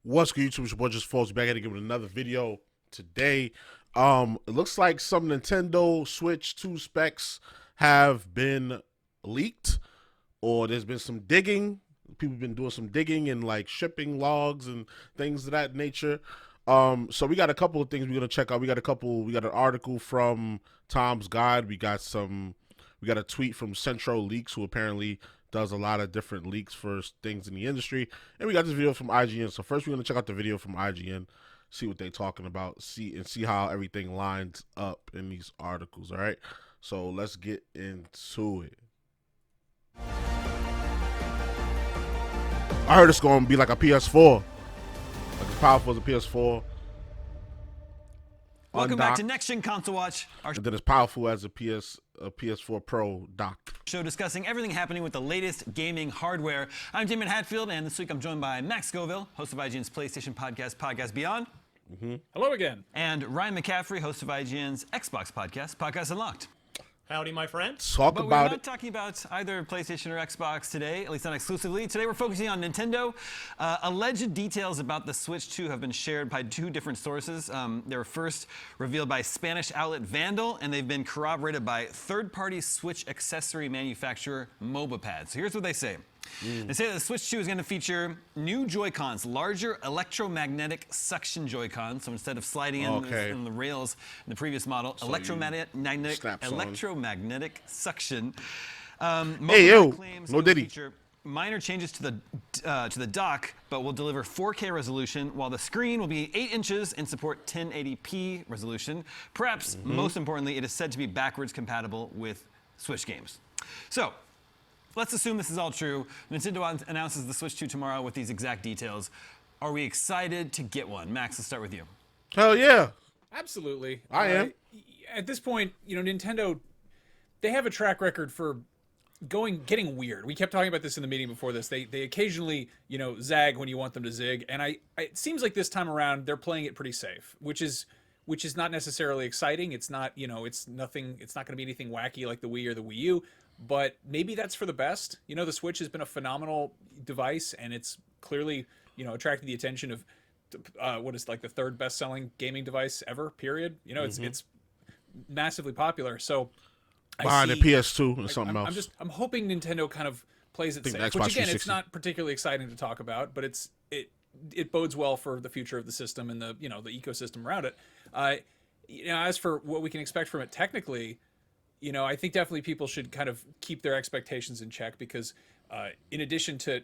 What's good, YouTube? It's your boy JusticeXFalls back here to give it another video today. It looks like some Nintendo Switch 2 specs have been leaked, or there's been some digging. People have been doing some digging and like shipping logs and things of that nature. So we got a couple of things we're gonna check out. We got an article from Tom's Guide. We got a tweet from Central Leaks, who apparently does a lot of different leaks for things in the industry. And we got this video from IGN. So first we're going to check out the video from IGN, see what they're talking about, see how everything lines up in these articles, all right? So let's get into it. I heard it's going to be like a PS4. Like as powerful as a PS4. Welcome back to Next Gen Console Watch, our and then as powerful as a PS4 Pro dock. Show discussing everything happening with the latest gaming hardware. I'm Damon Hatfield, and this week I'm joined by Max Scoville, host of IGN's PlayStation podcast, Podcast Beyond. Hello again. And Ryan McCaffrey, host of IGN's Xbox podcast, Podcast Unlocked. Howdy, my friend. But we're not talking about either PlayStation or Xbox today, at least not exclusively. Today we're focusing on Nintendo. Alleged details about the Switch 2 have been shared by two different sources. They were first revealed by Spanish outlet Vandal, and they've been corroborated by third-party Switch accessory manufacturer MOBO. So here's what they say. They say that the Switch 2 is going to feature new Joy-Cons, larger electromagnetic suction Joy-Cons. So instead of sliding in the rails in the previous model, so electromagnetic suction. Hey yo, no diddy. Feature minor changes to the dock, but will deliver 4K resolution, while the screen will be 8 inches and support 1080p resolution. Perhaps most importantly, it is said to be backwards compatible with Switch games. So let's assume this is all true. Nintendo announces the Switch 2 tomorrow with these exact details. Are we excited to get one? Max, let's start with you. Hell yeah. Absolutely. I am. At this point, Nintendo, they have a track record for getting weird. We kept talking about this in the meeting before this. They occasionally, zag when you want them to zig. And it seems like this time around they're playing it pretty safe, which is not necessarily exciting. It's not, it's not going to be anything wacky like the Wii or the Wii U. But maybe that's for the best. The Switch has been a phenomenal device, and it's clearly, attracted the attention of what is like the third best-selling gaming device ever. Period. It's massively popular. So behind the PS2 and something else. I'm hoping Nintendo kind of plays it safe. Which again, it's not particularly exciting to talk about, but it bodes well for the future of the system and the ecosystem around it. As for what we can expect from it technically, I think definitely people should kind of keep their expectations in check, because in addition to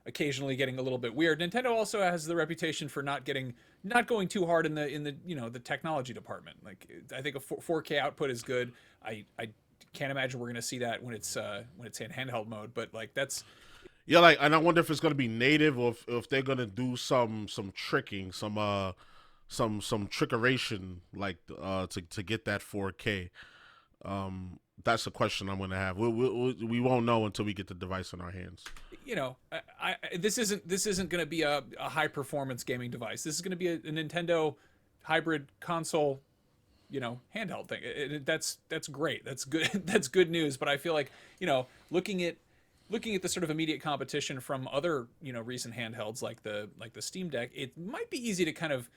occasionally getting a little bit weird, Nintendo also has the reputation for not going too hard in the technology department. Like, I think a 4K output is good. I can't imagine we're going to see that when it's in handheld mode, but like that's and I wonder if it's going to be native, or if they're going to do some tricking, some trickeration, like to get that 4K. That's a question I'm going to have. We won't know until we get the device in our hands. This isn't going to be a high performance gaming device. This is going to be a Nintendo hybrid console, handheld thing. That's great. That's good. That's good news. But I feel like, looking at the sort of immediate competition from other, recent handhelds like the Steam Deck, it might be easy to kind of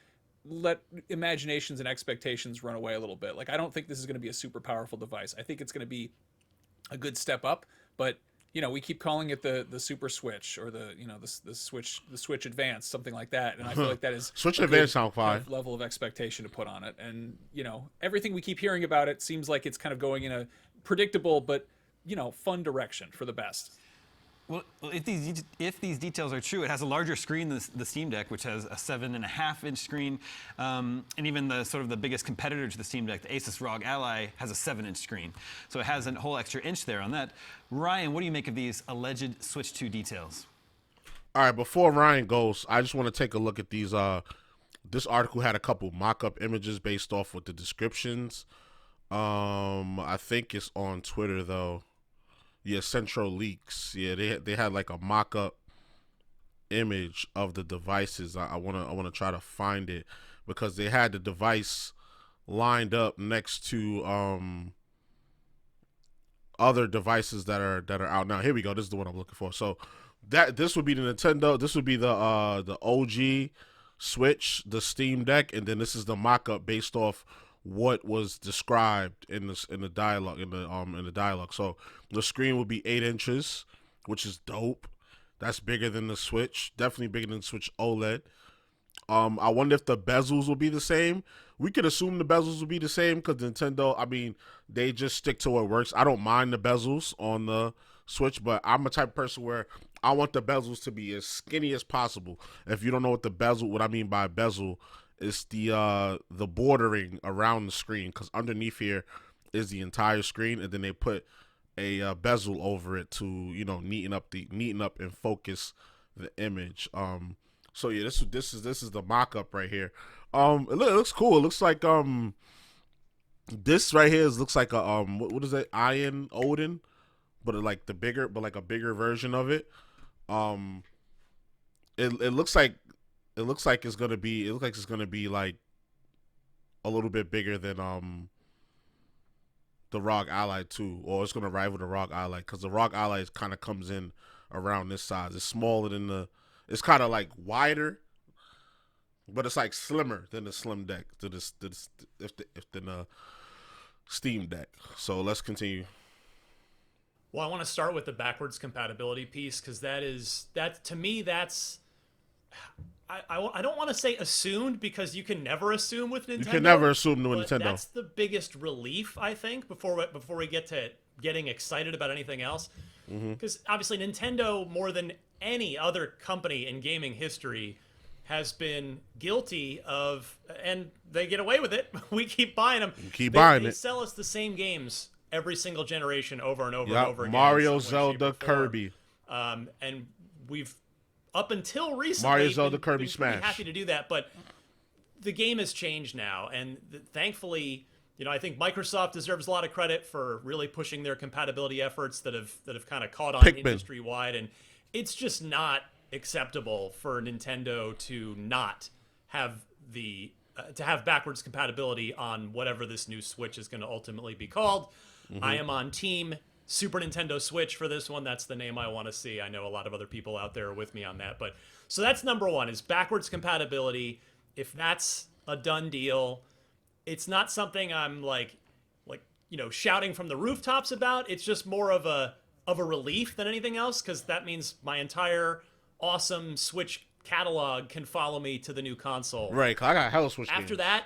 let imaginations and expectations run away a little bit. Like, I don't think this is going to be a super powerful device. I think it's going to be a good step up, but we keep calling it the Super Switch, or the Switch Advance, something like that. And I feel like that is Switch Advance sound fine level of expectation to put on it. And everything we keep hearing about it seems like it's kind of going in a predictable but fun direction for the best. Well, if these details are true, it has a larger screen than the Steam Deck, which has a 7.5-inch screen, and even the biggest competitor to the Steam Deck, the Asus ROG Ally, has a 7-inch screen. So it has a whole extra inch there on that. Ryan, what do you make of these alleged Switch 2 details? All right, before Ryan goes, I just want to take a look at these. This article had a couple mock-up images based off with the descriptions. I think it's on Twitter though. Yeah, Central Leaks. Yeah, they had like a mock-up image of the devices. I wanna try to find it, because they had the device lined up next to other devices that are out now. Here we go. This is the one I'm looking for. So that this would be the Nintendo. This would be the OG Switch, the Steam Deck, and then this is the mock-up based off what was described in the dialogue in the dialogue. So the screen will be 8 inches, which is dope. That's bigger than the Switch. Definitely bigger than the Switch OLED. I wonder if the bezels will be the same. We could assume the bezels will be the same because Nintendo, I mean, they just stick to what works. I don't mind the bezels on the Switch, but I'm a type of person where I want the bezels to be as skinny as possible. If you don't know what I mean by bezel, it's the bordering around the screen, because underneath here is the entire screen, and then they put a bezel over it to neaten up and focus the image. So yeah, this is the mock-up right here. It looks cool. It looks like this right here looks like a what is that, Iron Odin, but like a bigger version of it. It looks like it's gonna be like a little bit bigger than the ROG Ally 2, or it's gonna rival the ROG Ally, because the ROG Ally kind of comes in around this size. It's smaller than it's kind of like wider, but it's like slimmer than the Slim Deck, than the Steam Deck. So let's continue. Well, I want to start with the backwards compatibility piece, because to me that's I don't want to say assumed, because you can never assume with Nintendo. You can never assume with Nintendo. That's the biggest relief, I think, before we get to getting excited about anything else. Because obviously Nintendo, more than any other company in gaming history, has been guilty of, and they get away with it. We keep buying them. They sell us the same games every single generation over and over and over again. Mario, Zelda, Kirby. And we've, up until recently, Mario, Zelda, Kirby, Smash. Been happy to do that, but the game has changed now, and thankfully, I think Microsoft deserves a lot of credit for really pushing their compatibility efforts that have kind of caught on industry wide, and it's just not acceptable for Nintendo to not have to have backwards compatibility on whatever this new Switch is going to ultimately be called. I am on team Super Nintendo Switch for this one. That's the name I want to see. I know a lot of other people out there are with me on that, but so that's number one, is backwards compatibility. If that's a done deal, it's not something I'm like shouting from the rooftops about. It's just more of a relief than anything else, because that means my entire awesome Switch catalog can follow me to the new console. Right, 'cause I got hella Switch After games.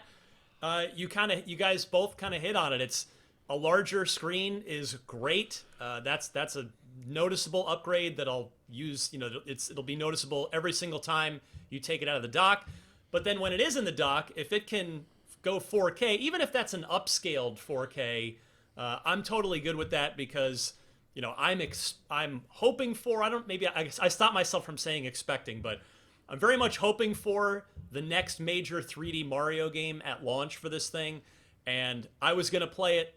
that, you guys both kind of hit on it. It's a larger screen is great. That's a noticeable upgrade that I'll use. It'll be noticeable every single time you take it out of the dock. But then when it is in the dock, if it can go 4K, even if that's an upscaled 4K, I'm totally good with that, because I'm hoping for, I stopped myself from saying expecting, but I'm very much hoping for the next major 3D Mario game at launch for this thing, and I was going to play it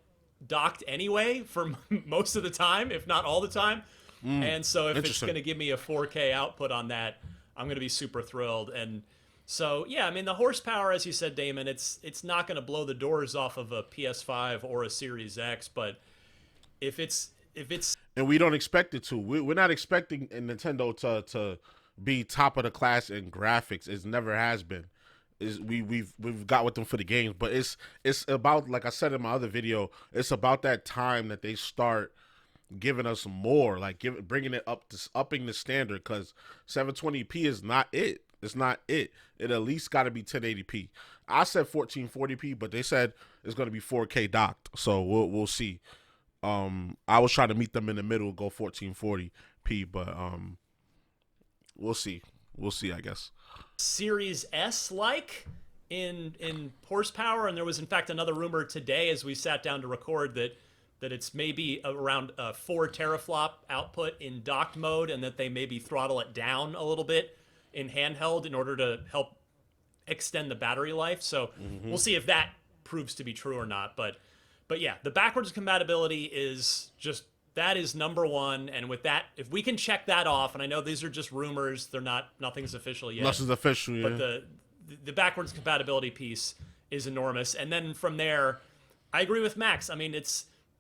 docked anyway for most of the time, if not all the time. And so if it's going to give me a 4K output on that, I'm going to be super thrilled. And so, yeah, I mean, the horsepower, as you said, Damon, it's not going to blow the doors off of a PS5 or a Series X, but if it's and we don't expect it to. We're not expecting Nintendo to be top of the class in graphics. It never has been. We've got with them for the games, but it's about, like I said in my other video, it's about that time that they start giving us more, like bringing it upping the standard, because 720p is not it. It's not it. It at least got to be 1080p. I said 1440p, but they said it's going to be 4K docked. So we'll see. I was trying to meet them in the middle, go 1440p, but we'll see. We'll see, I guess. Series S like in horsepower, and there was in fact another rumor today as we sat down to record that it's maybe around 4 teraflop output in docked mode, and that they maybe throttle it down a little bit in handheld in order to help extend the battery life. So we'll see if that proves to be true or not. But yeah, the backwards compatibility is just, that is number one. And with that, if we can check that off, and I know these are just rumors, nothing's official yet. Nothing's official, yeah. But the backwards compatibility piece is enormous. And then from there, I agree with Max. I mean,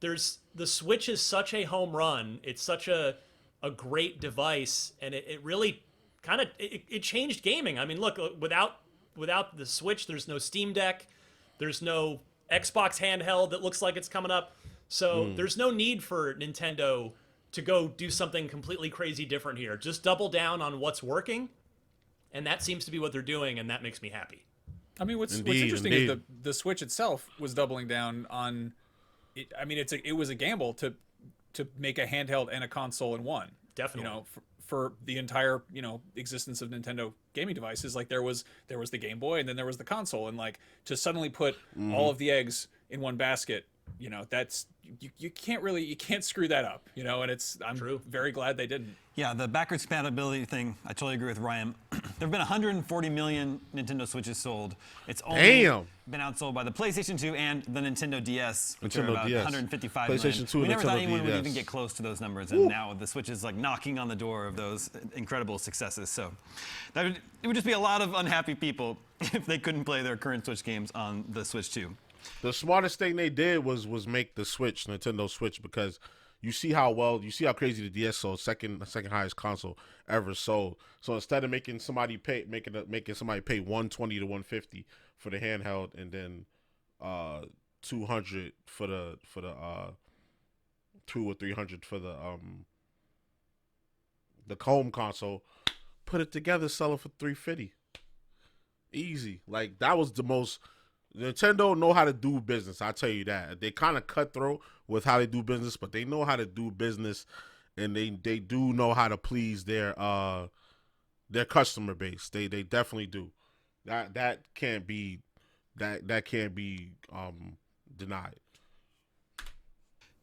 the Switch is such a home run. It's such a a great device, and it really kind of it changed gaming. I mean, look, without the Switch, there's no Steam Deck, there's no Xbox handheld that looks like it's coming up. So there's no need for Nintendo to go do something completely crazy different here. Just double down on what's working, and that seems to be what they're doing, and that makes me happy. I mean, what's interesting is the Switch itself was doubling down on it. I mean, it was a gamble to make a handheld and a console in one. Definitely. You know, for the entire, you know, existence of Nintendo gaming devices, like there was the Game Boy and then there was the console, and like to suddenly put all of the eggs in one basket, you know, that's you can't screw that up, you know, and I'm very glad they didn't. Yeah, the backwards compatibility thing, I totally agree with Ryan. There have been 140 million Nintendo Switches sold. It's only been outsold by the PlayStation 2 and the Nintendo DS, which are about 155 million. PlayStation 2 We never Nintendo thought anyone DS. would even get close to those numbers, and now the Switch is like knocking on the door of those incredible successes. So it would just be a lot of unhappy people if they couldn't play their current Switch games on the Switch 2. The smartest thing they did was make the Switch, Nintendo Switch, because you see how crazy the DS sold, second highest console ever sold. So instead of making somebody pay $120 to $150 for the handheld, and then $200 for the $200 or $300 for the home console, put it together, sell it for $350. Easy. Like, that was the most. Nintendo know how to do business, I'll tell you that. They kind of cutthroat with how they do business, but they know how to do business, and they do know how to please their customer base. They definitely do. That can't be denied.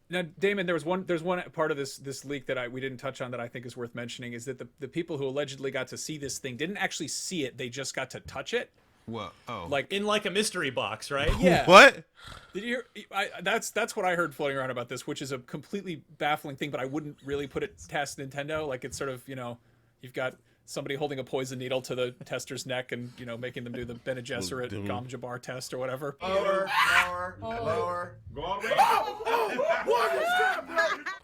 Now, Damon, there's one part of this leak that we didn't touch on that I think is worth mentioning, is that the people who allegedly got to see this thing didn't actually see it; they just got to touch it. Whoa! Oh, Like In like a mystery box, right? Yeah. What? Did you hear? That's what I heard floating around about this, which is a completely baffling thing. But I wouldn't really put it past Nintendo. Like, it's sort of, you know, you've got somebody holding a poison needle to the tester's neck and, you know, making them do the Bene Gesserit Gom Jabbar test or whatever. Lower. Go all the way.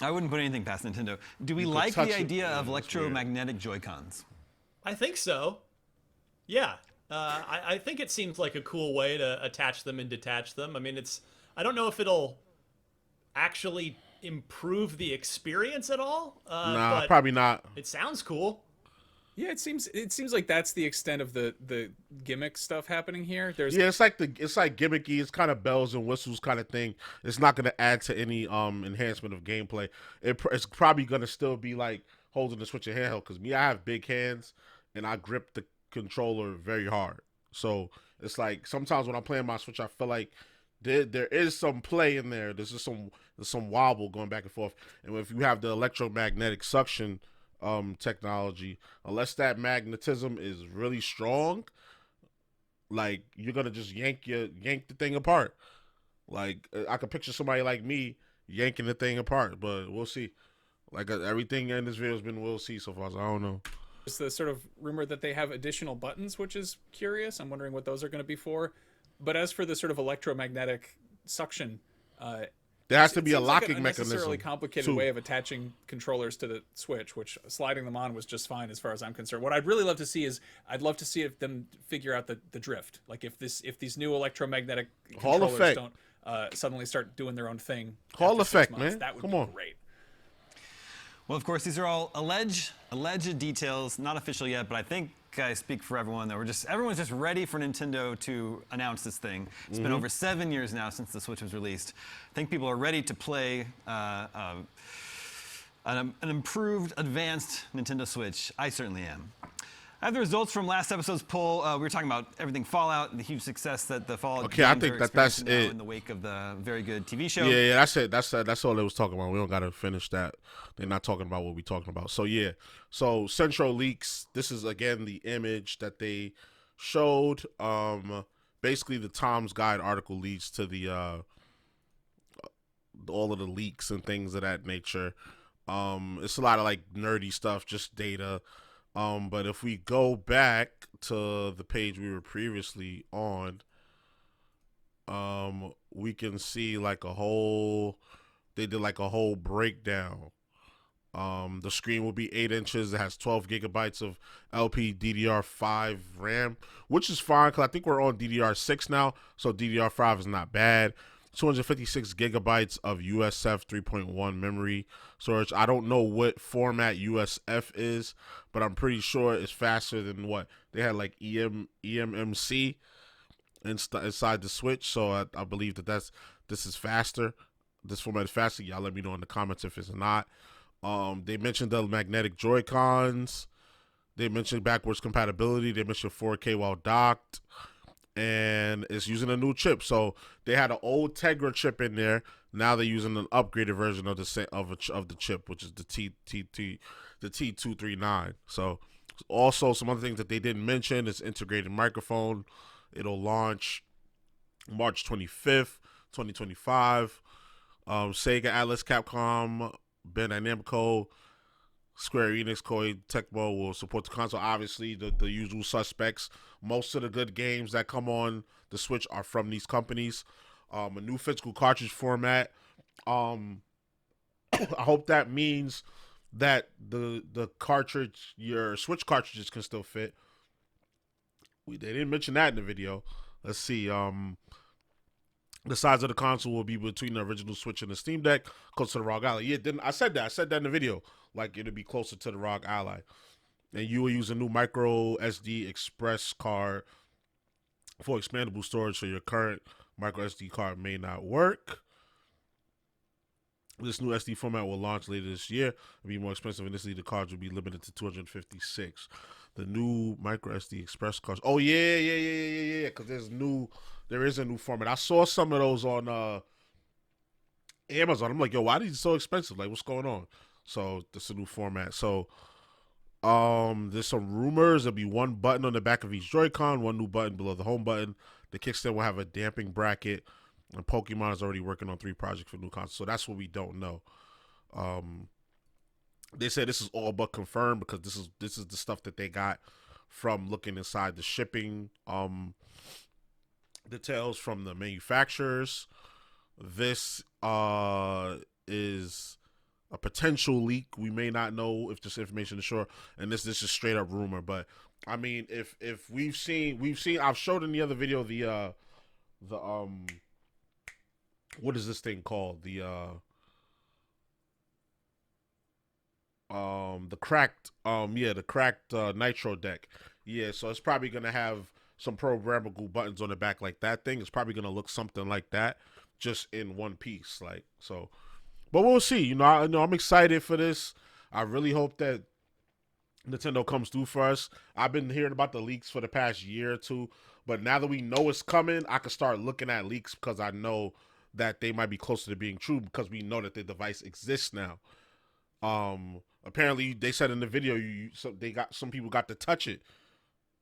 I wouldn't put anything past Nintendo. Do we like the idea of electromagnetic Joy-Cons? I think so. Yeah. I think it seems like a cool way to attach them and detach them. I mean, I don't know if it'll actually improve the experience at all. Nah, but probably not. It sounds cool. Yeah, it seems like that's the extent of the gimmick stuff happening here. It's like gimmicky. It's kind of bells and whistles kind of thing. It's not going to add to any enhancement of gameplay. It's probably going to still be like holding the Switch in handheld, because I have big hands and I grip the controller very hard. So it's like sometimes when I'm playing my Switch, I feel like there is some play in there. There's some wobble going back and forth. And if you have the electromagnetic suction technology, unless that magnetism is really strong, like, you're gonna just yank the thing apart. Like, I could picture somebody like me yanking the thing apart, but we'll see. Like, everything in this video has been we'll see so far, so I don't know. There's the sort of rumor that they have additional buttons, which is curious. I'm wondering what those are going to be for. But as for the sort of electromagnetic suction, There has to be a locking like a mechanism. necessarily complicated too. way of attaching controllers to the Switch, which sliding them on was just fine as far as I'm concerned. What I'd really love to see is if them figure out the drift. Like, if these new electromagnetic Hall controllers effect. don't suddenly start doing their own thing. Hall after 6 effect, months, man. That would Come be on. great. Well, of course, these are all alleged details, not official yet, but I think I speak for everyone that everyone's just ready for Nintendo to announce this thing. It's been over 7 years now since the Switch was released. I think people are ready to play an improved, advanced Nintendo Switch. I certainly am. I have the results from last episode's poll. We were talking about everything Fallout and the huge success that the Fallout Okay, I games think are that's experiencing now it. in the wake of the very good TV show. Yeah, that's it. That's all they was talking about. We don't gotta finish that. They're not talking about what we're talking about. So yeah. So Central Leaks. This is again the image that they showed. Basically the Tom's Guide article leads to the all of the leaks and things of that nature. It's a lot of like nerdy stuff, just data. But if we go back to the page we were previously on, we can see like they did like a whole breakdown The screen will be 8 inches. It has 12 gigabytes of LPDDR5 RAM, which is fine because I think we're on DDR6 now, so DDR5 is not bad. 256 gigabytes of USF 3.1 memory storage. I don't know what format USF is, but I'm pretty sure it's faster than what they had, like eMMC inside the Switch. So I believe this is faster. This format is faster. Y'all let me know in the comments if it's not. They mentioned the magnetic Joy-Cons. They mentioned backwards compatibility. They mentioned 4K while docked. And it's using a new chip. So they had an old Tegra chip in there. Now they're using an upgraded version of the chip, which is the T239. So also some other things that they didn't mention is integrated microphone. It'll launch March 25th, 2025. Sega, Atlas, Capcom, Bandai Namco, Square Enix, Koei Tecmo will support the console. Obviously, the usual suspects. Most of the good games that come on the Switch are from these companies. A new physical cartridge format. I hope that means that the cartridge, your Switch cartridges can still fit. They didn't mention that in the video. Let's see. The size of the console will be between the original Switch and the Steam Deck, close to the ROG Ally. Yeah, I said that. I said that in the video. Like, it'll be closer to the ROG Ally. And you will use a new micro SD express card for expandable storage, so your current micro SD card may not work. This new SD format will launch later this year. It'll be more expensive. Initially, the cards will be limited to 256. The new micro SD express cards. Oh yeah. Because there is a new format. I saw some of those on Amazon. I'm like, yo, why are these so expensive? Like, what's going on? So this is a new format. So there's some rumors. There'll be one button on the back of each Joy-Con, one new button below the home button. The kickstand will have a damping bracket. And Pokemon is already working on 3 projects for new consoles. So that's what we don't know. They said this is all but confirmed because this is the stuff that they got from looking inside the shipping details from the manufacturers. This is a potential leak. We may not know if this information is sure, and this is straight up rumor. But I mean, if we've seen, I've showed in the other video the what is this thing called? The cracked Nitro deck. Yeah, so it's probably gonna have some programmable buttons on the back like that thing. It's probably gonna look something like that, just in one piece. Like, so, but we'll see. You know, I'm excited for this. I really hope that Nintendo comes through for us. I've been hearing about the leaks for the past year or two, but now that we know it's coming, I can start looking at leaks because I know that they might be closer to being true because we know that the device exists now. Apparently they said in the video some people got to touch it.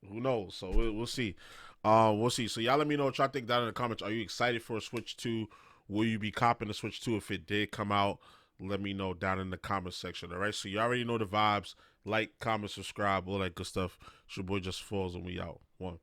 Who knows? So we'll see. We'll see. So y'all let me know what y'all think down in the comments. Are you excited for a Switch 2? Will you be copping the Switch 2 if it did come out? Let me know down in the comment section. All right. So you already know the vibes. Like, comment, subscribe, all that good stuff. It's your boy JusticeXFalls, and we out. One.